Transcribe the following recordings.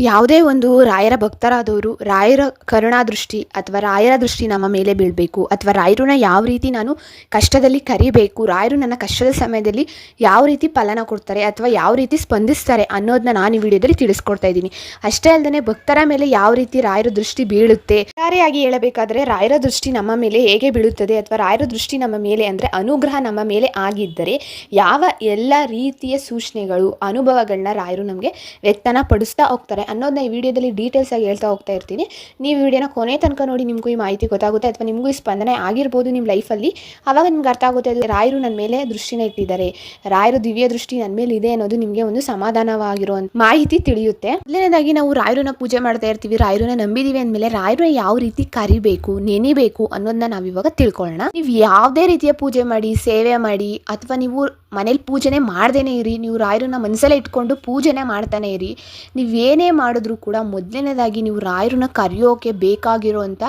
ಯಾವುದೇ ಒಂದು ರಾಯರ ಭಕ್ತರಾದವರು ರಾಯರ ಕರುಣಾದೃಷ್ಟಿ ಅಥವಾ ರಾಯರ ದೃಷ್ಟಿ ನಮ್ಮ ಮೇಲೆ ಬೀಳಬೇಕು, ಅಥವಾ ರಾಯರನ್ನ ಯಾವ ರೀತಿ ನಾನು ಕಷ್ಟದಲ್ಲಿ ಕರಿಬೇಕು, ರಾಯರು ನನ್ನ ಕಷ್ಟದ ಸಮಯದಲ್ಲಿ ಯಾವ ರೀತಿ ಫಲನ ಕೊಡ್ತಾರೆ ಅಥವಾ ಯಾವ ರೀತಿ ಸ್ಪಂದಿಸ್ತಾರೆ ಅನ್ನೋದನ್ನ ನಾನು ಈ ವಿಡಿಯೋದಲ್ಲಿ ತಿಳಿಸ್ಕೊಡ್ತಾ ಇದ್ದೀನಿ. ಅಷ್ಟೇ ಅಲ್ಲದೆ ಭಕ್ತರ ಮೇಲೆ ಯಾವ ರೀತಿ ರಾಯರ ದೃಷ್ಟಿ ಬೀಳುತ್ತೆ, ಒಟ್ಟಾರೆಯಾಗಿ ಹೇಳಬೇಕಾದ್ರೆ ರಾಯರ ದೃಷ್ಟಿ ನಮ್ಮ ಮೇಲೆ ಹೇಗೆ ಬೀಳುತ್ತದೆ ಅಥವಾ ರಾಯರ ದೃಷ್ಟಿ ನಮ್ಮ ಮೇಲೆ ಅಂದರೆ ಅನುಗ್ರಹ ನಮ್ಮ ಮೇಲೆ ಆಗಿದ್ದರೆ ಯಾವ ಎಲ್ಲ ರೀತಿಯ ಸೂಚನೆಗಳು ಅನುಭವಗಳನ್ನ ರಾಯರು ನಮಗೆ ವ್ಯಕ್ತನ ಪಡಿಸ್ತಾ ಹೋಗ್ತಾರೆ ಅನ್ನೋದನ್ನ ಈ ವಿಡಿಯೋದಲ್ಲಿ ಡೀಟೇಲ್ಸ್ ಆಗಿ ಹೇಳ್ತಾ ಹೋಗ್ತಾ ಇರ್ತೀನಿ. ನೀವು ವಿಡಿಯೋನ ಕೊನೆ ತನಕ ನೋಡಿ, ನಿಮಗೂ ಈ ಮಾಹಿತಿ ಗೊತ್ತಾಗುತ್ತೆ ಅಥವಾ ನಿಮಗೂ ಈ ಸ್ಪಂದನೆ ಆಗಿರ್ಬೋದು ನಿಮ್ಮ ಲೈಫಲ್ಲಿ. ಆವಾಗ ನಿಮ್ಗೆ ಅರ್ಥ ಆಗುತ್ತೆ ಅದು ರಾಯರು ನನ್ನ ಮೇಲೆ ದೃಷ್ಟಿನ ಇಟ್ಟಿದ್ದಾರೆ, ರಾಯರು ದಿವ್ಯ ದೃಷ್ಟಿ ನನ್ನ ಮೇಲೆ ಇದೆ ಅನ್ನೋದು ನಿಮಗೆ ಒಂದು ಸಮಾಧಾನವಾಗಿರೋ ಮಾಹಿತಿ ತಿಳಿಯುತ್ತೆ. ಮೊದಲನೇದಾಗಿ ನಾವು ರಾಯರನ್ನ ಪೂಜೆ ಮಾಡ್ತಾ ಇರ್ತೀವಿ, ರಾಯರನ್ನ ನಂಬಿದೀವಿ ಅಂದಮೇಲೆ ರಾಯರನ್ನ ಯಾವ ರೀತಿ ಕರಿಬೇಕು, ನೆನಿಬೇಕು ಅನ್ನೋದನ್ನ ನಾವಿವಾಗ ತಿಳ್ಕೊಳ್ಳೋಣ. ನೀವು ಯಾವುದೇ ರೀತಿಯ ಪೂಜೆ ಮಾಡಿ, ಸೇವೆ ಮಾಡಿ ಅಥವಾ ನೀವು ಮನೇಲಿ ಪೂಜೆನೇ ಮಾಡ್ದೇನೆ ಇರಿ, ನೀವು ರಾಯರನ್ನ ಮನಸ್ಸಲ್ಲೇ ಇಟ್ಕೊಂಡು ಪೂಜೆನೇ ಮಾಡ್ತಾನೆ ಇರಿ. ನೀವೇನೇ ಮಾಡಿದ್ರೂ ಕೂಡ ಮೊದಲನೇದಾಗಿ ನೀವು ರಾಯರನ್ನ ಕರೆಯೋಕೆ ಬೇಕಾಗಿರೋಂಥ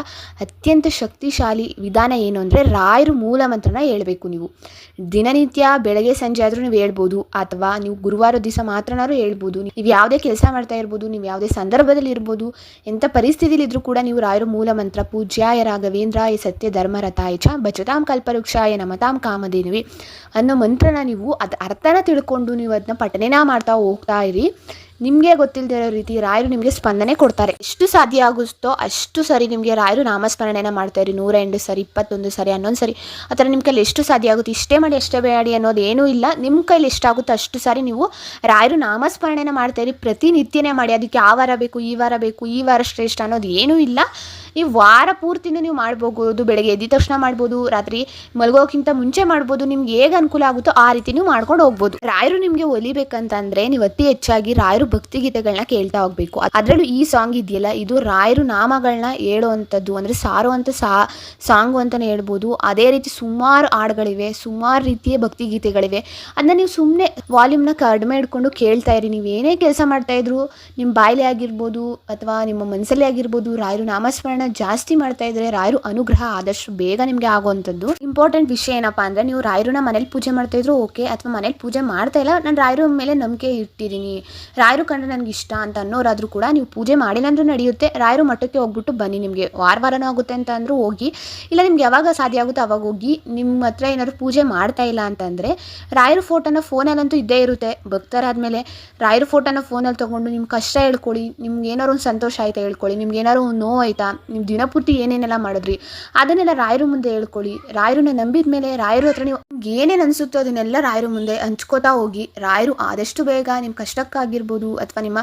ಅತ್ಯಂತ ಶಕ್ತಿಶಾಲಿ ವಿಧಾನ ಏನು ಅಂದರೆ ರಾಯರು ಮೂಲ ಮಂತ್ರನ ಹೇಳ್ಬೇಕು. ನೀವು ದಿನನಿತ್ಯ ಬೆಳಗ್ಗೆ ಸಂಜೆ ಆದರೂ ನೀವು ಹೇಳ್ಬೋದು, ಅಥವಾ ನೀವು ಗುರುವಾರ ದಿವಸ ಮಾತ್ರನಾದ್ರೂ ಹೇಳ್ಬೋದು. ನೀವು ಯಾವುದೇ ಕೆಲಸ ಮಾಡ್ತಾ ಇರ್ಬೋದು, ನೀವು ಯಾವುದೇ ಸಂದರ್ಭದಲ್ಲಿ ಇರ್ಬೋದು, ಎಂಥ ಪರಿಸ್ಥಿತಿಲಿ ಇದ್ರೂ ಕೂಡ ನೀವು ರಾಯರ ಮೂಲ ಮಂತ್ರ ಪೂಜ್ಯಾಯ ರಾಘವೇಂದ್ರಾಯ ಸತ್ಯ ಧರ್ಮರಥಾಯ ಚ ಭಜತಾಂ ಕಲ್ಪವೃಕ್ಷಾಯ ನಮತಾಂ ಕಾಮಧೇನುವೆ ಅನ್ನೋ ಮಂತ್ರನ ನೀವು ಅದು ಅರ್ಥನ ತಿಳ್ಕೊಂಡು ನೀವು ಅದನ್ನ ಪಠಣೆನ ಮಾಡ್ತಾ ಹೋಗ್ತಾ ಇರಿ. ನಿಮಗೆ ಗೊತ್ತಿಲ್ಲದೆ ಇರೋ ರೀತಿ ರಾಯರು ನಿಮಗೆ ಸ್ಪಂದನೆ ಕೊಡ್ತಾರೆ. ಎಷ್ಟು ಸಾಧ್ಯ ಆಗುತ್ತೋ ಅಷ್ಟು ಸರಿ ನಿಮಗೆ ರಾಯರು ನಾಮಸ್ಮರಣೆನ ಮಾಡ್ತಾ ಇರಿ. 108 ಸರಿ, 21 ಸರಿ, 11 ಸರಿ, ಆ ಥರ ನಿಮ್ಮ ಕೈಲಿ ಎಷ್ಟು ಸಾಧ್ಯ ಆಗುತ್ತೆ ಇಷ್ಟೇ ಮಾಡಿ ಅಷ್ಟೇ ಬೇಡಿ ಅನ್ನೋದು ಏನೂ ಇಲ್ಲ. ನಿಮ್ಮ ಕೈಲಿ ಎಷ್ಟಾಗುತ್ತೋ ಅಷ್ಟು ಸಾರಿ ನೀವು ರಾಯರು ನಾಮಸ್ಮರಣೆನ ಮಾಡ್ತಾ ಇರಿ. ಪ್ರತಿನಿತ್ಯನೇ ಮಾಡಿ. ಅದಕ್ಕೆ ಆ ವಾರ ಬೇಕು, ಈ ವಾರ ಬೇಕು, ಈ ವಾರ ಶ್ರೇಷ್ಠ ಅನ್ನೋದು ಏನೂ ಇಲ್ಲ. ನೀವು ವಾರ ಪೂರ್ತಿನೂ ನೀವು ಮಾಡ್ಬೋದು. ಬೆಳಗ್ಗೆ ಎದ್ದ ತಕ್ಷಣ ಮಾಡ್ಬೋದು, ರಾತ್ರಿ ಮಲಗೋಕ್ಕಿಂತ ಮುಂಚೆ ಮಾಡ್ಬೋದು. ನಿಮ್ಗೆ ಹೇಗೆ ಅನುಕೂಲ ಆಗುತ್ತೋ ಆ ರೀತಿ ನೀವು ಮಾಡ್ಕೊಂಡು ಹೋಗ್ಬೋದು. ರಾಯರು ನಿಮಗೆ ಒಲಿಬೇಕಂತಂದ್ರೆ ನೀವು ಅತಿ ಹೆಚ್ಚಾಗಿ ರಾಯರು ಭಕ್ತಿಗೀತೆಗಳನ್ನ ಕೇಳ್ತಾ ಹೋಗ್ಬೇಕು. ಅದರಲ್ಲೂ ಈ ಸಾಂಗ್ ಇದೆಯಲ್ಲ, ಇದು ರಾಯರು ನಾಮಗಳನ್ನ ಹೇಳುವಂಥದ್ದು ಅಂದರೆ ಸಾರುವಂಥ ಸಾಂಗು ಅಂತಲೇ ಹೇಳ್ಬೋದು. ಅದೇ ರೀತಿ ಸುಮಾರು ಹಾಡುಗಳಿವೆ, ಸುಮಾರು ರೀತಿಯ ಭಕ್ತಿಗೀತೆಗಳಿವೆ. ಅದನ್ನ ನೀವು ಸುಮ್ಮನೆ ವಾಲ್ಯೂಮ್ನ ಕಡಿಮೆ ಇಟ್ಕೊಂಡು ಕೇಳ್ತಾ ಇರಿ. ನೀವು ಏನೇ ಕೆಲಸ ಮಾಡ್ತಾ ಇದ್ರು ನಿಮ್ಮ ಬಾಯಿಲೆ ಆಗಿರ್ಬೋದು ಅಥವಾ ನಿಮ್ಮ ಮನಸ್ಸಲ್ಲೇ ಆಗಿರ್ಬೋದು, ರಾಯರು ನಾಮಸ್ಮರಣ ಜಾಸ್ತಿ ಮಾಡ್ತಾ ಇದ್ರೆ ರಾಯರು ಅನುಗ್ರಹ ಆದಷ್ಟು ಬೇಗ ನಿಮಗೆ ಆಗುವಂಥದ್ದು. ಇಂಪಾರ್ಟೆಂಟ್ ವಿಷಯ ಏನಪ್ಪಾ ಅಂದ್ರೆ, ನೀವು ರಾಯರನ್ನ ಮನೇಲಿ ಪೂಜೆ ಮಾಡ್ತಾ ಇದ್ರು ಓಕೆ, ಅಥವಾ ಮನೇಲಿ ಪೂಜೆ ಮಾಡ್ತಾ ಇಲ್ಲ, ನಾನು ರಾಯರ ಮೇಲೆ ನಂಬಿಕೆ ಇಟ್ಟಿದ್ದೀನಿ, ರಾಯರು ಕಂಡ್ರೆ ನನಗೆ ಇಷ್ಟ ಅಂತ ಅನ್ನೋರಾದ್ರೂ ಕೂಡ ನೀವು ಪೂಜೆ ಮಾಡಿಲ್ಲ ಅಂದ್ರೂ ನಡೆಯುತ್ತೆ. ರಾಯರು ಮಠಕ್ಕೆ ಹೋಗ್ಬಿಟ್ಟು ಬನ್ನಿ. ನಿಮಗೆ ವಾರನೂ ಆಗುತ್ತೆ ಅಂತ ಅಂದ್ರೂ ಹೋಗಿ, ಇಲ್ಲ ನಿಮ್ಗೆ ಯಾವಾಗ ಸಾಧ್ಯ ಆಗುತ್ತೆ ಅವಾಗ ಹೋಗಿ. ನಿಮ್ಮ ಹತ್ರ ಏನಾದ್ರು ಪೂಜೆ ಮಾಡ್ತಾ ಇಲ್ಲ ಅಂತಂದರೆ ರಾಯರ ಫೋಟೋನ ಫೋನಲ್ಲಂತೂ ಇದ್ದೇ ಇರುತ್ತೆ. ಭಕ್ತರಾದ್ಮೇಲೆ ರಾಯರ ಫೋಟೋನ ಫೋನಲ್ಲಿ ತೊಗೊಂಡು ನಿಮ್ಮ ಕಷ್ಟ ಹೇಳ್ಕೊಳ್ಳಿ, ನಿಮ್ಗೆ ಏನಾದ್ರು ಒಂದು ಸಂತೋಷ ಆಯ್ತಾ ಹೇಳ್ಕೊಳ್ಳಿ, ನಿಮ್ಗೆ ಏನಾದ್ರು ಒಂದು ನೋವು ಆಯ್ತಾ, ನೀವು ದಿನಪೂರ್ತಿ ಏನೇನೆಲ್ಲ ಮಾಡಿದ್ರಿ ಅದನ್ನೆಲ್ಲ ರಾಯರ ಮುಂದೆ ಹೇಳ್ಕೊಳ್ಳಿ. ರಾಯರನ್ನ ನಂಬಿದ ಮೇಲೆ ರಾಯರ ಹತ್ರ ನೀವು ಏನೇನು ಅನಿಸುತ್ತೋ ಅದನ್ನೆಲ್ಲ ರಾಯರ ಮುಂದೆ ಹಂಚ್ಕೋತಾ ಹೋಗಿ. ರಾಯರು ಆದಷ್ಟು ಬೇಗ ನಿಮ್ಮ ಕಷ್ಟಕ್ಕಾಗಿರ್ಬೋದು ಅಥವಾ ನಿಮ್ಮ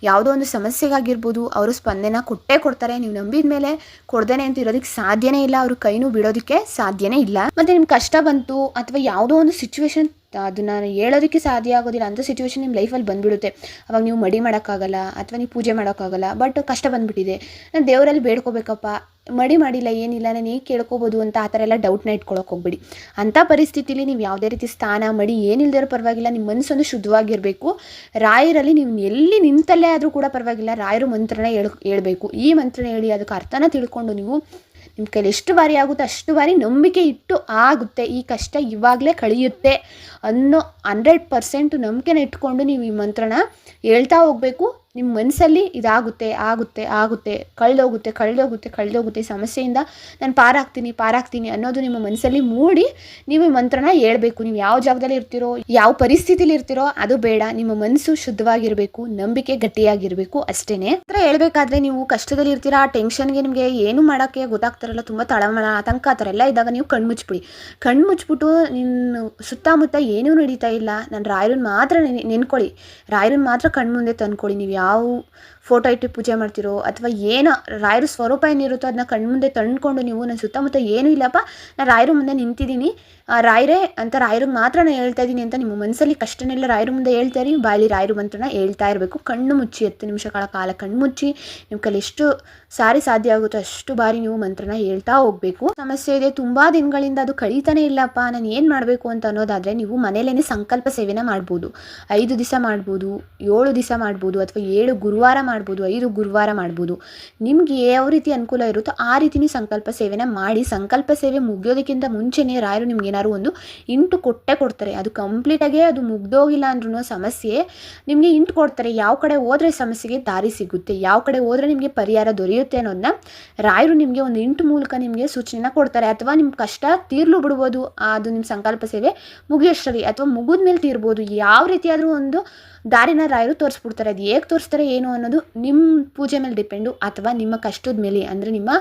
ಯಾವುದೋ ಒಂದು ಸಮಸ್ಯೆಗಾಗಿರ್ಬೋದು ಅವರು ಸ್ಪಂದನೆ ಕೊಟ್ಟೇ ಕೊಡ್ತಾರೆ. ನೀವು ನಂಬಿದ ಮೇಲೆ ಕೊಡ್ದೇನೆ ಅಂತ ಇರೋದಕ್ಕೆ ಸಾಧ್ಯನೇ ಇಲ್ಲ, ಅವ್ರ ಕೈನೂ ಬಿಡೋದಕ್ಕೆ ಸಾಧ್ಯನೇ ಇಲ್ಲ. ಮತ್ತು ನಿಮ್ಮ ಕಷ್ಟ ಬಂತು ಅಥವಾ ಯಾವುದೋ ಒಂದು ಸಿಚುವೇಶನ್ ಅದನ್ನ ಹೇಳೋದಕ್ಕೆ ಸಾಧ್ಯ ಆಗೋದಿಲ್ಲ ಅಂಥ ಸಿಚುವೇಶನ್ ನಿಮ್ಮ ಲೈಫಲ್ಲಿ ಬಂದುಬಿಡುತ್ತೆ. ಅವಾಗ ನೀವು ಮಡಿ ಮಾಡೋಕ್ಕಾಗಲ್ಲ ಅಥವಾ ನೀವು ಪೂಜೆ ಮಾಡೋಕ್ಕಾಗಲ್ಲ. ಬಟ್ ಕಷ್ಟ ಬಂದುಬಿಟ್ಟಿದೆ, ನಾನು ದೇವರಲ್ಲಿ ಬೇಡ್ಕೋಬೇಕಪ್ಪ, ಮಡಿ ಮಾಡಿಲ್ಲ ಏನಿಲ್ಲ, ನಾನು ಹೇಗೆ ಕೇಳ್ಕೊಬೋದು ಅಂತ ಆ ಥರ ಎಲ್ಲ ಡೌಟ್ನ ಇಟ್ಕೊಳಕ್ಕೆ ಹೋಗ್ಬಿಡಿ. ಅಂಥ ಪರಿಸ್ಥಿತಿಲಿ ನೀವು ಯಾವುದೇ ರೀತಿ ಸ್ಥಾನ ಮಡಿ ಏನಿಲ್ಲದಿರೋ ಪರವಾಗಿಲ್ಲ, ನಿಮ್ಮ ಮನಸ್ಸೊಂದು ಶುದ್ಧವಾಗಿರಬೇಕು. ರಾಯರಲ್ಲಿ ನೀವು ಎಲ್ಲಿ ನಿಂತಲ್ಲೇ ಆದರೂ ಕೂಡ ಪರವಾಗಿಲ್ಲ, ರಾಯರು ಮಂತ್ರನ ಹೇಳ್ಬೇಕು. ಈ ಮಂತ್ರನ ಹೇಳಿ ಅದಕ್ಕೆ ಅರ್ಥನ ತಿಳ್ಕೊಂಡು ನೀವು ನಿಮ್ಮ ಕೈಲಿ ಎಷ್ಟು ಬಾರಿ ಆಗುತ್ತೆ ಅಷ್ಟು ಬಾರಿ ನಂಬಿಕೆ ಇಟ್ಟು ಆಗುತ್ತೆ, ಈ ಕಷ್ಟ ಇವಾಗಲೇ ಕಳೆಯುತ್ತೆ ಅನ್ನೋ 100% ನಂಬಿಕೆನ ಇಟ್ಕೊಂಡು ನೀವು ಈ ಮಂತ್ರನ ಹೇಳ್ತಾ ಹೋಗಬೇಕು. ನಿಮ್ಮ ಮನಸ್ಸಲ್ಲಿ ಇದಾಗುತ್ತೆ, ಆಗುತ್ತೆ ಆಗುತ್ತೆ, ಕಳೆದೋಗುತ್ತೆ ಈ ಸಮಸ್ಯೆಯಿಂದ ನಾನು ಪಾರಾಗ್ತೀನಿ ಅನ್ನೋದು ನಿಮ್ಮ ಮನಸ್ಸಲ್ಲಿ ಮೂಡಿ ನೀವು ಈ ಮಂತ್ರನ ಹೇಳ್ಬೇಕು. ನೀವು ಯಾವ ಜಾಗದಲ್ಲಿ ಇರ್ತೀರೋ, ಯಾವ ಪರಿಸ್ಥಿತಿಲಿ ಇರ್ತೀರೋ ಅದು ಬೇಡ, ನಿಮ್ಮ ಮನಸ್ಸು ಶುದ್ಧವಾಗಿರಬೇಕು, ನಂಬಿಕೆ ಗಟ್ಟಿಯಾಗಿರಬೇಕು ಅಷ್ಟೇ. ಹತ್ರ ಹೇಳ್ಬೇಕಾದ್ರೆ ನೀವು ಕಷ್ಟದಲ್ಲಿ ಇರ್ತೀರಾ, ಆ ಟೆನ್ಷನ್ಗೆ ನಿಮಗೆ ಏನು ಮಾಡೋಕ್ಕೆ ಗೊತ್ತಾಗ್ತಾರಲ್ಲ, ತುಂಬ ತಳಮಳ ಆತಂಕ ಆ ಥರ ಎಲ್ಲ ಇದ್ದಾಗ ನೀವು ಕಣ್ಮುಚ್ಬಿಟ್ಟು ನಿನ್ನ ಸುತ್ತಮುತ್ತ ಏನೂ ನಡೀತಾ ಇಲ್ಲ, ನಾನು ರಾಯರನ್ನ ಮಾತ್ರ ನೆನ್ಕೊಳ್ಳಿ, ರಾಯರನ್ನ ಮಾತ್ರ ಕಣ್ಮುಂದೆ ತಂದ್ಕೊಳ್ಳಿ. ನೀವು ಯಾವ ಫೋಟೋ ಇಟ್ಟು ಪೂಜೆ ಮಾಡ್ತಿರೋ ಅಥವಾ ಏನೋ ರಾಯರ ಸ್ವರೂಪ ಏನಿರುತ್ತೋ ಅದನ್ನ ಕಣ್ಮುಂದೆ ತಂದ್ಕೊಂಡು ನೀವು ನನ್ನ ಸುತ್ತಮುತ್ತ ಏನೂ ಇಲ್ಲಪ್ಪ, ನಾನು ರಾಯರ ಮುಂದೆ ನಿಂತಿದ್ದೀನಿ, ರಾಯರೇ ಅಂತ ರಾಯರಿಗೆ ಮಾತ್ರ ನಾನು ಹೇಳ್ತಾ ಇದ್ದೀನಿ ಅಂತ ನಿಮ್ಮ ಮನಸ್ಸಲ್ಲಿ ಕಷ್ಟನೆಲ್ಲ ರಾಯರ ಮುಂದೆ ಹೇಳ್ತಾ ಇರಿ. ಬಾಯಲ್ಲಿ ರಾಯರ ಮಂತ್ರನ ಹೇಳ್ತಾ ಇರಬೇಕು. ಕಣ್ಣು ಮುಚ್ಚಿ 10 ನಿಮಿಷಗಳ ಕಾಲ ಕಣ್ಣು ಮುಚ್ಚಿ ನಿಮ್ಮ ಕೈಲಿ ಎಷ್ಟು ಸಾರಿ ಸಾಧ್ಯ ಆಗುತ್ತೋ ಅಷ್ಟು ಬಾರಿ ನೀವು ಮಂತ್ರನ ಹೇಳ್ತಾ ಹೋಗಬೇಕು. ಸಮಸ್ಯೆ ಇದೆ, ತುಂಬ ದಿನಗಳಿಂದ ಅದು ಕಳೀತಾನೆ ಇಲ್ಲಪ್ಪ, ನಾನು ಏನು ಮಾಡಬೇಕು ಅಂತ ಅನ್ನೋದಾದರೆ ನೀವು ಮನೇಲೇ ಸಂಕಲ್ಪ ಸೇವೆನ ಮಾಡ್ಬೋದು. 5 ದಿವಸ ಮಾಡ್ಬೋದು, 7 ದಿವಸ ಮಾಡ್ಬೋದು, ಅಥವಾ 7 ಗುರುವಾರ ಮಾಡ್ಬೋದು, 5 ಗುರುವಾರ ಮಾಡ್ಬೋದು. ನಿಮ್ಗೆ ಯಾವ ರೀತಿ ಅನುಕೂಲ ಇರುತ್ತೋ ಆ ರೀತಿ ನೀವು ಸಂಕಲ್ಪ ಸೇವೆನ ಮಾಡಿ. ಸಂಕಲ್ಪ ಸೇವೆ ಮುಗಿಯೋದಕ್ಕಿಂತ ಮುಂಚೆನೇ ರಾಯರು ನಿಮ್ಗೆ ಏನಾದ್ರು ಒಂದು ಇಂಟು ಕೊಟ್ಟೇ ಕೊಡ್ತಾರೆ. ಅದು ಕಂಪ್ಲೀಟಾಗಿ ಅದು ಮುಗ್ದೋಗಿಲ್ಲ ಅಂದ್ರೂ ಸಮಸ್ಯೆ ನಿಮಗೆ ಇಂಟು ಕೊಡ್ತಾರೆ. ಯಾವ ಕಡೆ ಹೋದರೆ ಸಮಸ್ಯೆಗೆ ದಾರಿ ಸಿಗುತ್ತೆ, ಯಾವ ಕಡೆ ಹೋದರೆ ನಿಮಗೆ ಪರಿಹಾರ ದೊರೆಯುತ್ತೆ ಅನ್ನೋದನ್ನ ರಾಯರು ನಿಮಗೆ ಒಂದು ಇಂಟು ಮೂಲಕ ನಿಮಗೆ ಸೂಚನೆನ ಕೊಡ್ತಾರೆ. ಅಥವಾ ನಿಮ್ಮ ಕಷ್ಟ ತೀರ್ಲು ಬಿಡ್ಬೋದು, ಅದು ನಿಮ್ಮ ಸಂಕಲ್ಪ ಸೇವೆ ಮುಗಿಯೋಷ್ಟರಲ್ಲಿ, ಅಥವಾ ಮುಗಿದ ಮೇಲೆ ತೀರ್ಬೋದು. ಯಾವ ರೀತಿಯಾದರೂ ಒಂದು ದಾರಿನ ರಾಯರು ತೋರಿಸ್ಬಿಡ್ತಾರೆ. ಅದು ಹೇಗೆ ತೋರಿಸ್ತಾರೆ ಏನು ಅನ್ನೋದು ನಿಮ್ಮ ಪೂಜೆ ಮೇಲೆ ಡಿಪೆಂಡು, ಅಥವಾ ನಿಮ್ಮ ಕಷ್ಟದ ಮೇಲೆ, ಅಂದರೆ ನಿಮ್ಮ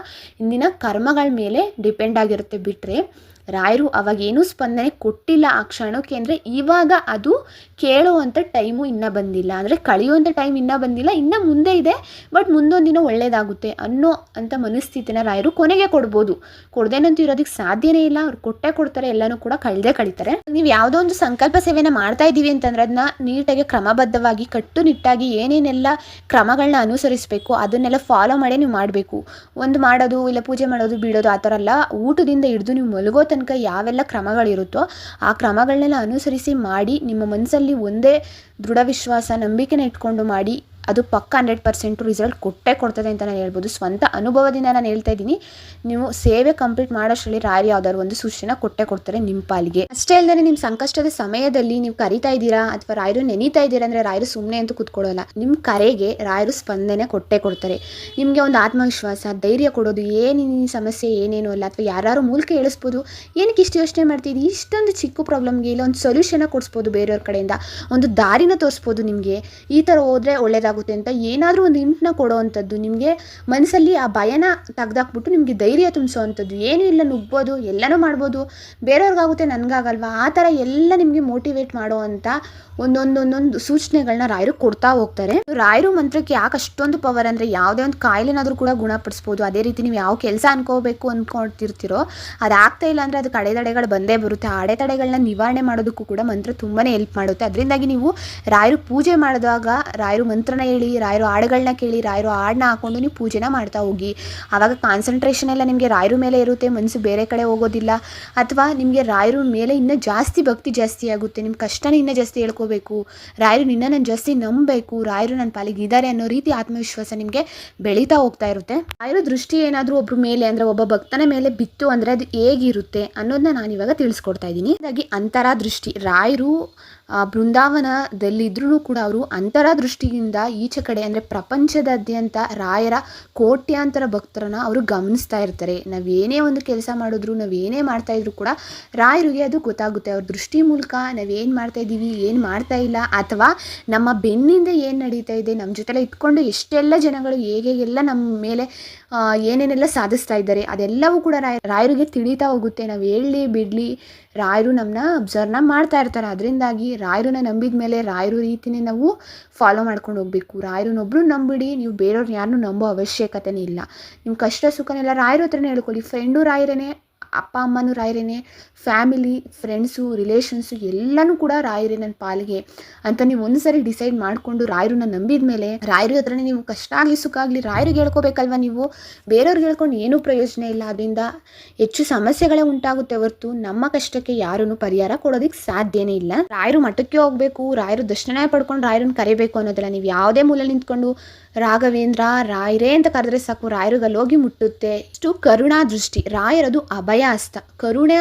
ಇಂದಿನ ಕರ್ಮಗಳ ಮೇಲೆ ಡಿಪೆಂಡ್ ಆಗಿರುತ್ತೆ. ಬಿಟ್ಟರೆ ರಾಯರು ಅವಾಗೇನೂ ಸ್ಪಂದನೆ ಕೊಟ್ಟಿಲ್ಲ ಆ ಕ್ಷಣಕ್ಕೆ ಅಂದರೆ ಇವಾಗ ಅದು ಕೇಳುವಂಥ ಟೈಮು ಇನ್ನೂ ಬಂದಿಲ್ಲ, ಅಂದರೆ ಕಳೆಯುವಂಥ ಟೈಮ್ ಇನ್ನೂ ಬಂದಿಲ್ಲ, ಇನ್ನೂ ಮುಂದೆ ಇದೆ, ಬಟ್ ಮುಂದೊಂದು ದಿನ ಒಳ್ಳೆಯದಾಗುತ್ತೆ ಅನ್ನೋ ಅಂಥ ಮನಸ್ಥಿತಿನ ರಾಯರು ಕೊನೆಗೆ ಕೊಡ್ಬೋದು. ಕೊಡ್ದೇನಂತೂ ಇರೋದಕ್ಕೆ ಸಾಧ್ಯನೇ ಇಲ್ಲ. ಅವ್ರು ಕೊಟ್ಟೆ ಕೊಡ್ತಾರೆ, ಎಲ್ಲನೂ ಕೂಡ ಕಳೀತಾರೆ. ನೀವು ಯಾವುದೋ ಒಂದು ಸಂಕಲ್ಪ ಸೇವೆನ ಮಾಡ್ತಾ ಇದ್ದೀವಿ ಅಂತಂದ್ರೆ ಅದನ್ನ ನೀಟಾಗಿ ಕ್ರಮಬದ್ಧವಾಗಿ ಕಟ್ಟುನಿಟ್ಟಾಗಿ ಏನೇನೆಲ್ಲ ಕ್ರಮಗಳನ್ನ ಅನುಸರಿಸಬೇಕು ಅದನ್ನೆಲ್ಲ ಫಾಲೋ ಮಾಡೇ ನೀವು ಮಾಡಬೇಕು. ಒಂದು ಮಾಡೋದು ಇಲ್ಲ ಪೂಜೆ ಮಾಡೋದು ಬಿಡೋದು ಆ ಥರ ಎಲ್ಲ, ಊಟದಿಂದ ಹಿಡಿದು ನೀವು ಮಲಗೋ ತನಕ ಯಾವೆಲ್ಲ ಕ್ರಮಗಳಿರುತ್ತೋ ಆ ಕ್ರಮಗಳನ್ನೆಲ್ಲ ಅನುಸರಿಸಿ ಮಾಡಿ. ನಿಮ್ಮ ಮನಸ್ಸಲ್ಲಿ ಒಂದೇ ದೃಢ ವಿಶ್ವಾಸ ನಂಬಿಕೆನ ಇಟ್ಕೊಂಡು ಮಾಡಿ. ಅದು ಪಕ್ಕ 100% ರಿಸಲ್ಟ್ ಕೊಟ್ಟೇ ಕೊಡ್ತದೆ ಅಂತ ನಾನು ಹೇಳ್ಬೋದು. ಸ್ವಂತ ಅನುಭವದಿಂದ ನಾನು ಹೇಳ್ತಾ ಇದ್ದೀನಿ. ನೀವು ಸೇವೆ ಕಂಪ್ಲೀಟ್ ಮಾಡೋಷ್ಟರಲ್ಲಿ ರಾಯರು ಯಾವ್ದಾದ್ರು ಒಂದು ಸೂಚನೆ ಕೊಟ್ಟೇ ಕೊಡ್ತಾರೆ ನಿಮ್ಮ ಪಾಲಿಗೆ. ಅಷ್ಟೇ ಅಲ್ಲದೆ ನಿಮ್ಮ ಸಂಕಷ್ಟದ ಸಮಯದಲ್ಲಿ ನೀವು ಕರಿತಾ ಇದ್ದೀರಾ ಅಥವಾ ರಾಯರು ನೆನೀತಾ ಇದ್ದೀರಾ ಅಂದರೆ ರಾಯರು ಸುಮ್ಮನೆ ಅಂತೂ ಕೂತ್ಕೊಳ್ಳೋಲ್ಲ. ನಿಮ್ಮ ಕರೆಗೆ ರಾಯರು ಸ್ಪಂದನೆ ಕೊಟ್ಟೇ ಕೊಡ್ತಾರೆ. ನಿಮಗೆ ಒಂದು ಆತ್ಮವಿಶ್ವಾಸ, ಧೈರ್ಯ ಕೊಡೋದು, ಏನು ಸಮಸ್ಯೆ ಏನೇನು ಅಲ್ಲ, ಅಥವಾ ಯಾರು ಮೂಲಕ ಹೇಳಿಸ್ಬೋದು. ಏನಕ್ಕೆ ಇಷ್ಟು ಯೋಚನೆ ಮಾಡ್ತಿದ್ದೀವಿ, ಇಷ್ಟೊಂದು ಚಿಕ್ಕ ಪ್ರಾಬ್ಲಮ್ಗೆ ಇಲ್ಲ ಒಂದು ಸೊಲ್ಯೂಷನ್ನ ಕೊಡಿಸ್ಬೋದು, ಬೇರೆಯವ್ರ ಕಡೆಯಿಂದ ಒಂದು ದಾರಿನ ತೋರಿಸ್ಬೋದು. ನಿಮಗೆ ಈ ಥರ ಹೋದರೆ ಒಳ್ಳೆಯದಾಗುತ್ತೆ ಅಂತ ಏನಾದರೂ ಒಂದು ಇಂಟನ್ನ ಕೊಡೋವಂಥದ್ದು, ನಿಮಗೆ ಮನಸ್ಸಲ್ಲಿ ಆ ಭಯನ ತೆಗೆದಾಕ್ಬಿಟ್ಟು ನಿಮಗೆ ಧೈರ್ಯ ತುಂಬಿಸೋವಂಥದ್ದು. ಏನೂ ಇಲ್ಲ, ನುಗ್ಬೋದು, ಎಲ್ಲನೂ ಮಾಡ್ಬೋದು, ಬೇರೆಯವ್ರಿಗಾಗುತ್ತೆ ನನಗಾಗಲ್ವಾ, ಆ ಥರ ಎಲ್ಲ ನಿಮಗೆ ಮೋಟಿವೇಟ್ ಮಾಡೋವಂಥ ಒಂದೊಂದು ಸೂಚನೆಗಳನ್ನ ರಾಯರು ಕೊಡ್ತಾ ಹೋಗ್ತಾರೆ. ರಾಯರು ಮಂತ್ರಕ್ಕೆ ಯಾಕೆ ಅಷ್ಟೊಂದು ಪವರ್ ಅಂದರೆ ಯಾವುದೇ ಒಂದು ಕಾಯಿಲೆನಾದರೂ ಕೂಡ ಗುಣಪಡಿಸ್ಬೋದು. ಅದೇ ರೀತಿ ನೀವು ಯಾವ ಕೆಲಸ ಅನ್ಕೋಬೇಕು ಅಂದ್ಕೊಳ್ತಿರ್ತೀರೋ ಅದಾಗ್ತಾ ಇಲ್ಲ ಅಂದರೆ ಅದಕ್ಕೆ ಅಡೆತಡೆಗಳು ಬಂದೇ ಬರುತ್ತೆ. ಆ ಅಡೆತಡೆಗಳನ್ನ ನಿವಾರಣೆ ಮಾಡೋದಕ್ಕೂ ಕೂಡ ಮಂತ್ರ ತುಂಬಾ ಹೆಲ್ಪ್ ಮಾಡುತ್ತೆ. ಅದರಿಂದಾಗಿ ನೀವು ರಾಯರು ಪೂಜೆ ಮಾಡಿದಾಗ ರಾಯರು ಮಂತ್ರನ ಹೇಳಿ, ರಾಯರು ಹಾಡುಗಳನ್ನ ಕೇಳಿ, ರಾಯರು ಹಾಡನ್ನ ಹಾಕೊಂಡು ನೀವು ಪೂಜೆನ ಮಾಡ್ತಾ ಹೋಗಿ. ಆವಾಗ ಕಾನ್ಸಂಟ್ರೇಷನ್ ಎಲ್ಲ ನಿಮಗೆ ರಾಯರು ಮೇಲೆ ಇರುತ್ತೆ, ಮನಸ್ಸು ಬೇರೆ ಕಡೆ ಹೋಗೋದಿಲ್ಲ. ಅಥವಾ ನಿಮಗೆ ರಾಯರು ಮೇಲೆ ಇನ್ನೂ ಜಾಸ್ತಿ ಭಕ್ತಿ ಜಾಸ್ತಿ ಆಗುತ್ತೆ, ನಿಮ್ಮ ಕಷ್ಟನ ಇನ್ನೂ ಜಾಸ್ತಿ ಹೇಳ್ಕೋಬೇಕು, ರಾಯರು ನಿನ್ನ ನಾನು ಜಾಸ್ತಿ ನಂಬಬೇಕು, ರಾಯರು ನನ್ನ ಪಾಲಿಗೆ ಇದ್ದಾರೆ ಅನ್ನೋ ರೀತಿ ಆತ್ಮವಿಶ್ವಾಸ ನಿಮಗೆ ಬೆಳೀತಾ ಹೋಗ್ತಾ ಇರುತ್ತೆ. ರಾಯರು ದೃಷ್ಟಿ ಏನಾದರೂ ಒಬ್ಬರ ಮೇಲೆ ಅಂದರೆ ಒಬ್ಬ ಭಕ್ತನ ಮೇಲೆ ಬಿತ್ತು ಅಂದರೆ ಅದು ಹೇಗಿರುತ್ತೆ ಅನ್ನೋದನ್ನ ನಾನು ಇವಾಗ ತಿಳಿಸ್ಕೊಡ್ತಾ ಇದ್ದೀನಿ. ಹಾಗಾಗಿ ಅಂತರ ದೃಷ್ಟಿ, ರಾಯರು ಬೃಂದಾವನದಲ್ಲಿದ್ರೂ ಕೂಡ ಅವರು ಅಂತರ ದೃಷ್ಟಿಯಿಂದ ಈಚೆ ಕಡೆ ಅಂದರೆ ಪ್ರಪಂಚದಾದ್ಯಂತ ರಾಯರ ಕೋಟ್ಯಾಂತರ ಭಕ್ತರನ್ನ ಅವರು ಗಮನಿಸ್ತಾ ಇರ್ತಾರೆ. ನಾವೇನೇ ಒಂದು ಕೆಲಸ ಮಾಡಿದ್ರು, ನಾವೇನೇ ಮಾಡ್ತಾ ಇದ್ರು ಕೂಡ ರಾಯರಿಗೆ ಅದು ಗೊತ್ತಾಗುತ್ತೆ. ಅವ್ರ ದೃಷ್ಟಿ ಮೂಲಕ ನಾವೇನು ಮಾಡ್ತಾ ಇದ್ದೀವಿ, ಏನು ಮಾಡ್ತಾ ಇಲ್ಲ, ಅಥವಾ ನಮ್ಮ ಬೆನ್ನಿಂದ ಏನು ನಡೀತಾ ಇದೆ, ನಮ್ಮ ಜೊತೆಲ್ಲ ಇಟ್ಕೊಂಡು ಎಷ್ಟೆಲ್ಲ ಜನಗಳು ಹೇಗೆಲ್ಲ ನಮ್ಮ ಮೇಲೆ ಏನೇನೆಲ್ಲ ಸಾಧಿಸ್ತಾ ಇದ್ದಾರೆ ಅದೆಲ್ಲವೂ ಕೂಡ ರಾಯರಿಗೆ ತಿಳಿತಾ ಹೋಗುತ್ತೆ. ನಾವು ಹೇಳಲಿ ಬಿಡಲಿ ರಾಯರು ನಮ್ಮನ್ನ ಅಬ್ಸರ್ವ್ನ ಮಾಡ್ತಾ ಇರ್ತಾರೆ. ಅದರಿಂದಾಗಿ ರಾಯರನ್ನ ನಂಬಿದ ಮೇಲೆ ರಾಯರು ರೀತಿನೇ ನಾವು ಫಾಲೋ ಮಾಡ್ಕೊಂಡು ಹೋಗಬೇಕು. ರಾಯರನ್ನೊಬ್ಬರು ನಂಬಿಡಿ, ನೀವು ಬೇರೆಯವ್ರನ್ನ ಯಾರನ್ನೂ ನಂಬೋ ಅವಶ್ಯಕತೆನೇ ಇಲ್ಲ. ನಿಮ್ಮ ಕಷ್ಟ ಸುಖನೆಲ್ಲ ರಾಯರ ಹತ್ರನೇ ಹೇಳ್ಕೊಳ್ಳಿ. ಫ್ರೆಂಡು ರಾಯರೇ, ಅಪ್ಪ ಅಮ್ಮನೂ ರಾಯರೇನೆ, ಫ್ಯಾಮಿಲಿ, ಫ್ರೆಂಡ್ಸು, ರಿಲೇಷನ್ಸು ಎಲ್ಲನೂ ಕೂಡ ರಾಯರೇ ನನ್ನ ಪಾಲಿಗೆ ಅಂತ ನೀವು ಒಂದ್ಸರಿ ಡಿಸೈಡ್ ಮಾಡಿಕೊಂಡು ರಾಯರನ್ನ ನಂಬಿದ ಮೇಲೆ ರಾಯರ ಹತ್ರನೇ ನೀವು ಕಷ್ಟ ಆಗಲಿ ಸುಖ ಆಗಲಿ ರಾಯರಿಗೆ ಹೇಳ್ಕೋಬೇಕಲ್ವ. ನೀವು ಬೇರೆಯವ್ರಿಗೆ ಹೇಳ್ಕೊಂಡು ಏನೂ ಪ್ರಯೋಜನ ಇಲ್ಲ. ಅದರಿಂದ ಹೆಚ್ಚು ಸಮಸ್ಯೆಗಳೇ ಉಂಟಾಗುತ್ತೆ ಹೊರತು ನಮ್ಮ ಕಷ್ಟಕ್ಕೆ ಯಾರೂ ಪರಿಹಾರ ಕೊಡೋದಕ್ಕೆ ಸಾಧ್ಯನೇ ಇಲ್ಲ. ರಾಯರು ಮಠಕ್ಕೆ ಹೋಗಬೇಕು, ರಾಯರು ದರ್ಶನ ಪಡ್ಕೊಂಡು ರಾಯರನ್ನ ಕರಿಬೇಕು ಅನ್ನೋದಲ್ಲ. ನೀವು ಯಾವುದೇ ಮೂಲೆ ನಿಂತ್ಕೊಂಡು ರಾಘವೇಂದ್ರ ರಾಯರೇ ಅಂತ ಕರೆದ್ರೆ ಸಾಕು, ರಾಯರಿಗೆ ಅಲ್ಲೋಗಿ ಮುಟ್ಟುತ್ತೆ. ಇಷ್ಟು ಕರುಣಾ ದೃಷ್ಟಿ, ರಾಯರದು ಅಭಯ ಹಸ್ತ, ಕರುಣೆ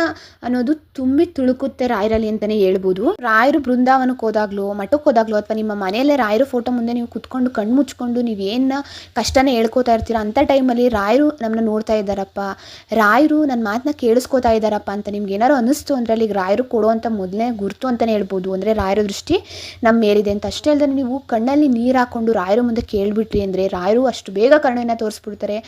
ಅನ್ನೋದು ತುಂಬಿ ತುಳುಕುತ್ತೆ ರಾಯರಲ್ಲಿ ಅಂತಲೇ ಹೇಳ್ಬೋದು. ರಾಯರು ಬೃಂದಾವನಕ್ಕೆ ಹೋದಾಗ್ಲೋ ಮಠಕ್ಕೆ ಹೋದಾಗ್ಲೋ ಅಥವಾ ನಿಮ್ಮ ಮನೆಯಲ್ಲೇ ರಾಯರು ಫೋಟೋ ಮುಂದೆ ನೀವು ಕುತ್ಕೊಂಡು ಕಣ್ಣು ಮುಚ್ಕೊಂಡು ನೀವೇನು ಕಷ್ಟನ ಹೇಳ್ಕೊತಾ ಇರ್ತೀರ ಅಂಥ ಟೈಮಲ್ಲಿ ರಾಯರು ನಮ್ಮನ್ನ ನೋಡ್ತಾ ಇದ್ದಾರಪ್ಪ, ರಾಯರು ನನ್ನ ಮಾತನ್ನ ಕೇಳಿಸ್ಕೊತಾ ಇದ್ದಾರಪ್ಪ ಅಂತ ನಿಮ್ಗೆ ಏನಾರು ಅನ್ನಿಸ್ತು ಅಂದರೆ ಅಲ್ಲಿಗೆ ರಾಯರು ಕೊಡುವಂಥ ಮೊದಲನೇ ಗುರುತು ಅಂತಲೇ ಹೇಳ್ಬೋದು. ಅಂದರೆ ರಾಯರ ದೃಷ್ಟಿ ನಮ್ಮ ಮೇಲಿದೆ ಅಂತ. ಅಷ್ಟೇ ಅಲ್ಲದೆ ನೀವು ಕಣ್ಣಲ್ಲಿ ನೀರು ಹಾಕ್ಕೊಂಡು ರಾಯರ ಮುಂದೆ ಕೇಳಿಬಿಟ್ರಿ ಅಂದರೆ ರಾಯರು ಅಷ್ಟು ಬೇಗ ಕರುಣೆನ ತೋರಿಸ್ಬಿಡ್ತಾರೆ.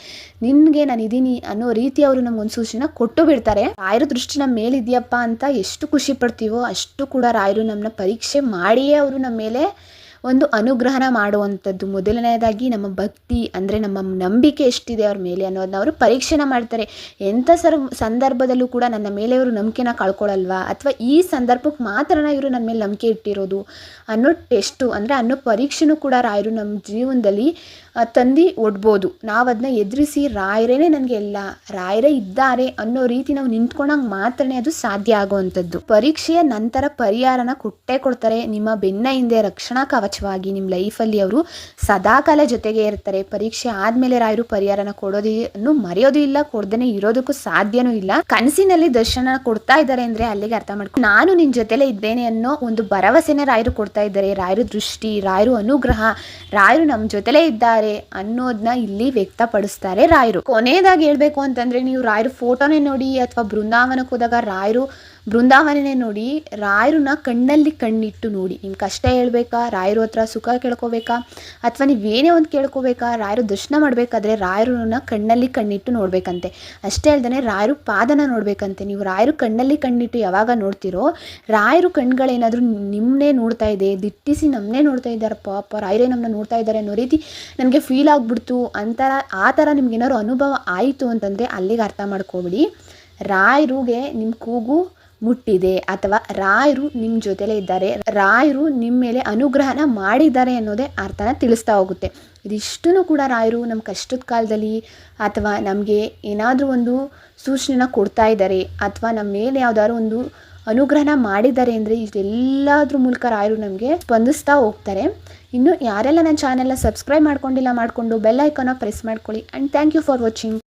ನಿನಗೆ ನಾನು ಇದ್ದೀನಿ ಅನ್ನೋ ರೀತಿ ಅವರು ನಮ್ಗೊಂದು ಸೂಚನೆ ಕೊಟ್ಟು ಬಿಡ್ತಾರೆ. ರಾಯರ ದೃಷ್ಟಿ ನಮ್ಮ ಮೇಲಿದೆಯಪ್ಪ ಅಂತ ಎಷ್ಟು ಖುಷಿ ಪಡ್ತೀವೋ ಅಷ್ಟು ಕೂಡ ರಾಯರು ನಮ್ಮನ್ನ ಪರೀಕ್ಷೆ ಮಾಡಿಯೇ ಅವರು ನಮ್ಮ ಮೇಲೆ ಒಂದು ಅನುಗ್ರಹನ ಮಾಡುವಂಥದ್ದು. ಮೊದಲನೇದಾಗಿ ನಮ್ಮ ಭಕ್ತಿ ಅಂದರೆ ನಮ್ಮ ನಂಬಿಕೆ ಎಷ್ಟಿದೆ ಅವ್ರ ಮೇಲೆ ಅನ್ನೋದನ್ನ ಅವರು ಪರೀಕ್ಷೆನ ಮಾಡ್ತಾರೆ. ಎಂಥ ಸಂದರ್ಭದಲ್ಲೂ ಕೂಡ ನನ್ನ ಮೇಲೆ ಇವರು ನಂಬಿಕೆನ ಕಳ್ಕೊಳ್ಳಲ್ವಾ, ಅಥವಾ ಈ ಸಂದರ್ಭಕ್ಕೆ ಮಾತ್ರನ ಇವರು ನನ್ನ ಮೇಲೆ ನಂಬಿಕೆ ಇಟ್ಟಿರೋದು ಅನ್ನೋ ಟೆಸ್ಟು ಅಂದರೆ ಅನ್ನೋ ಪರೀಕ್ಷೆನೂ ಕೂಡ ರಾಯರು ನಮ್ಮ ಜೀವನದಲ್ಲಿ ತಂದು ಒಡ್ಬೋದು. ನಾವು ಅದನ್ನ ಎದುರಿಸಿ ರಾಯರೇನೆ ನನಗೆ ಎಲ್ಲ, ರಾಯರೇ ಇದ್ದಾರೆ ಅನ್ನೋ ರೀತಿ ನಾವು ನಿಂತ್ಕೊಂಡಂಗೆ ಮಾತ್ರನೇ ಅದು ಸಾಧ್ಯ ಆಗುವಂಥದ್ದು. ಪರೀಕ್ಷೆಯ ನಂತರ ಪರಿಹಾರನ ಕೊಟ್ಟೇ ಕೊಡ್ತಾರೆ. ನಿಮ್ಮ ಬೆನ್ನ ಹಿಂದೆ ರಕ್ಷಣಾ ಕವಚ ಶಾಶ್ವತವಾಗಿ ನಿಮ್ಮ ಲೈಫಲ್ಲಿ ಅವರು ಸದಾಕಾಲ ಜೊತೆಗೆ ಇರ್ತಾರೆ. ಪರೀಕ್ಷೆ ಆದಮೇಲೆ ರಾಯರು ಪರಿಹಾರನ ಕೊಡೋದನ್ನು ಮರೆಯೋದು ಇಲ್ಲ, ಕೊಡ್ದೇನೆ ಇರೋದಕ್ಕೂ ಸಾಧ್ಯನೂ ಇಲ್ಲ. ಕನಸಿನಲ್ಲಿ ದರ್ಶನ ಕೊಡ್ತಾ ಇದ್ದಾರೆ ಅಂದರೆ ಅಲ್ಲಿಗೆ ಅರ್ಥ ಮಾಡ್ಕೊಂಡು ನಾನು ನಿನ್ನ ಜೊತೆಲೇ ಇದ್ದೇನೆ ಅನ್ನೋ ಒಂದು ಭರವಸೆನೇ ರಾಯರು ಕೊಡ್ತಾ ಇದ್ದಾರೆ. ರಾಯರು ದೃಷ್ಟಿ, ರಾಯರು ಅನುಗ್ರಹ, ರಾಯರು ನಮ್ಮ ಜೊತೆಲೇ ಇದ್ದಾರೆ ಅನ್ನೋದನ್ನ ಇಲ್ಲಿ ವ್ಯಕ್ತಪಡಿಸ್ತಾರೆ ರಾಯರು. ಕೊನೆಯದಾಗಿ ಹೇಳ್ಬೇಕು ಅಂತಂದರೆ, ನೀವು ರಾಯರು ಫೋಟೋನೇ ನೋಡಿ ಅಥವಾ ಬೃಂದಾವನಕ್ಕೆ ಹೋದಾಗ ರಾಯರು ಬೃಂದಾವನನೇ ನೋಡಿ, ರಾಯರನ್ನ ಕಣ್ಣಲ್ಲಿ ಕಣ್ಣಿಟ್ಟು ನೋಡಿ. ನಿಮ್ಮ ಕಷ್ಟ ಹೇಳ್ಬೇಕಾ, ರಾಯರು ಹತ್ರ ಸುಖ ಕೇಳ್ಕೋಬೇಕಾ, ಅಥವಾ ನೀವೇನೇ ಒಂದು ಕೇಳ್ಕೋಬೇಕಾ, ರಾಯರು ದರ್ಶನ ಮಾಡಬೇಕಾದ್ರೆ ರಾಯರನ್ನ ಕಣ್ಣಲ್ಲಿ ಕಣ್ಣಿಟ್ಟು ನೋಡಬೇಕಂತೆ. ಅಷ್ಟೇ ಹೇಳ್ದೇ ರಾಯರು ಪಾದನ ನೋಡಬೇಕಂತೆ. ನೀವು ರಾಯರು ಕಣ್ಣಲ್ಲಿ ಕಣ್ಣಿಟ್ಟು ಯಾವಾಗ ನೋಡ್ತಿರೋ, ರಾಯರು ಕಣ್ಗಳೇನಾದರೂ ನಿಮ್ಮನ್ನೇ ನೋಡ್ತಾ ಇದೆ, ದಿಟ್ಟಿಸಿ ನಮ್ಮನ್ನೇ ನೋಡ್ತಾ ಇದ್ದಾರೆ, ಪಾಪ ರಾಯರೇ ನಮ್ಮನ್ನ ನೋಡ್ತಾ ಇದ್ದಾರೆ ಅನ್ನೋ ರೀತಿ ನನಗೆ ಫೀಲ್ ಆಗಿಬಿಡ್ತು ಆ ಥರ ನಿಮ್ಗೇನಾದ್ರು ಅನುಭವ ಆಯಿತು ಅಂತಂದರೆ ಅಲ್ಲಿಗೆ ಅರ್ಥ ಮಾಡ್ಕೊಬಿಡಿ, ರಾಯರಿಗೆ ನಿಮ್ಮ ಕೂಗು ಮುಟ್ಟಿದೆ ಅಥವಾ ರಾಯರು ನಿಮ್ಮ ಜೊತೆಲೇ ಇದ್ದಾರೆ, ರಾಯರು ನಿಮ್ಮ ಮೇಲೆ ಅನುಗ್ರಹನ ಮಾಡಿದ್ದಾರೆ ಅನ್ನೋದೇ ಅರ್ಥನ ತಿಳಿಸ್ತಾ ಹೋಗುತ್ತೆ. ಇದಿಷ್ಟೂ ಕೂಡ ರಾಯರು ನಮ್ಮ ಕಷ್ಟದ ಕಾಲದಲ್ಲಿ ಅಥವಾ ನಮಗೆ ಏನಾದರೂ ಒಂದು ಸೂಚನೆನ ಕೊಡ್ತಾ ಇದ್ದಾರೆ ಅಥವಾ ನಮ್ಮ ಮೇಲೆ ಯಾವುದಾದ್ರು ಒಂದು ಅನುಗ್ರಹನ ಮಾಡಿದ್ದಾರೆ ಅಂದರೆ ಇದೆಲ್ಲದ್ರ ಮೂಲಕ ರಾಯರು ನಮಗೆ ಸ್ಪಂದಿಸ್ತಾ ಹೋಗ್ತಾರೆ. ಇನ್ನು ಯಾರೆಲ್ಲ ನನ್ನ ಚಾನೆಲ್ನ ಸಬ್ಸ್ಕ್ರೈಬ್ ಮಾಡ್ಕೊಂಡಿಲ್ಲ ಮಾಡಿಕೊಂಡು ಬೆಲ್ ಐಕಾನ ಪ್ರೆಸ್ ಮಾಡ್ಕೊಳ್ಳಿ. And thank you for watching.